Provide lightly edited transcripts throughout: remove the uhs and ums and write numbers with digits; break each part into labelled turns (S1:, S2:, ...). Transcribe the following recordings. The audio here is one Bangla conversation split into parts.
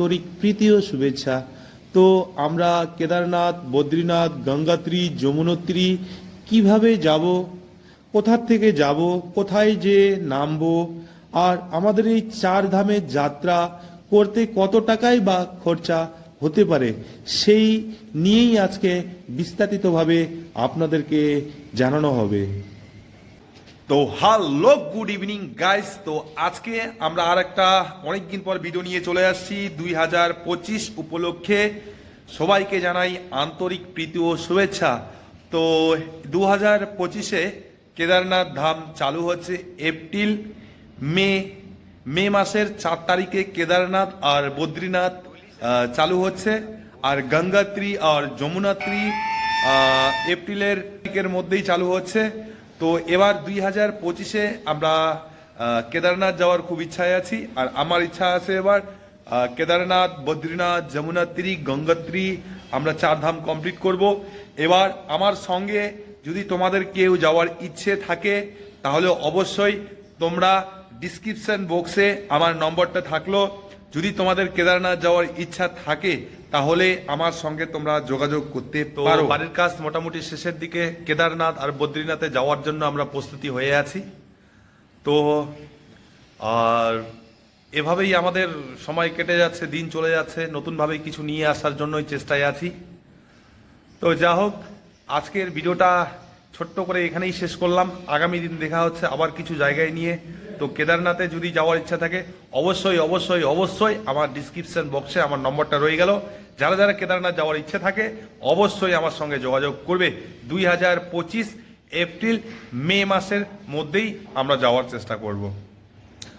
S1: আন্তরিক প্রীতি ও শুভেচ্ছা। তো আমরা কেদারনাথ, বদ্রীনাথ, গঙ্গোত্রী, যমুনোত্রী কিভাবে যাব, কোথা থেকে যাব, কোথায় যে নামবো, আর আমাদের এই চার ধামের যাত্রা করতে কত টাকাই বা খরচা হতে পারে, সেই নিয়েই আজকে বিস্তারিতভাবে আপনাদেরকে জানানো হবে।
S2: তো হ্যালো, গুড ইভিনিং গাইস। তো আজকে আমরা আর একটা অনেকদিন পর ভিডিও নিয়ে চলে আসছি 2025 উপলক্ষে। সবাইকে জানাই আন্তরিক প্রীতি ও শুভেচ্ছা। তো 2025-এ কেদারনাথ ধাম চালু হচ্ছে এপ্রিল মে মাসের 4 তারিখে কেদারনাথ আর বদ্রীনাথ চালু হচ্ছে, আর গঙ্গোত্রী আর যমুনোত্রী এপ্রিলের দিকের মধ্যেই চালু হচ্ছে। তো এবার 2025-এ আমরা কেদারনাথ যাওয়ার খুব ইচ্ছায় আছি, আর আমার ইচ্ছা আছে এবার কেদারনাথ, বদ্রীনাথ, যমুনোত্রী, গঙ্গোত্রী আমরা 4 ধাম কমপ্লিট করব। এবার আমার সঙ্গে যদি তোমাদের কেউ যাওয়ার ইচ্ছে থাকে তাহলে অবশ্যই তোমরা ডিসক্রিপশন বক্সে আমার নম্বরটা থাকলো, যদি তোমাদের কেদারনাথ যাওয়ার ইচ্ছা থাকে তাহলে আমার সঙ্গে তোমরা যোগাযোগ করতে পারো। বাড়ির কাজ মোটামুটি শেষের দিকে, কেদারনাথ আর বদ্রীনাথে যাওয়ার জন্য আমরা প্রস্তুতি হয়ে আছি। তো আর এভাবেই আমাদের সময় কেটে যাচ্ছে, দিন চলে যাচ্ছে, নতুনভাবে কিছু নিয়ে আসার জন্যই চেষ্টায় আছি। তো যা হোক, আজকের ভিডিওটা ছোট্ট করে এখানেই শেষ করলাম। আগামী দিন দেখা হচ্ছে আবার কিছু জায়গায় নিয়ে। তো কেদারনাথে যদি যাওয়ার ইচ্ছা থাকে অবশ্যই অবশ্যই অবশ্যই আমার ডিসক্রিপশন বক্সে আমার নম্বরটা রয়ে গেল। যারা যারা কেদারনাথ যাওয়ার ইচ্ছে থাকে অবশ্যই আমার সঙ্গে যোগাযোগ করবে। 2025 এপ্রিল মে মাসের মধ্যেই আমরা যাওয়ার চেষ্টা করব।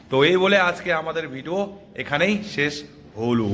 S2: তো এই বলে আজকে আমাদের ভিডিও এখানেই শেষ হলো।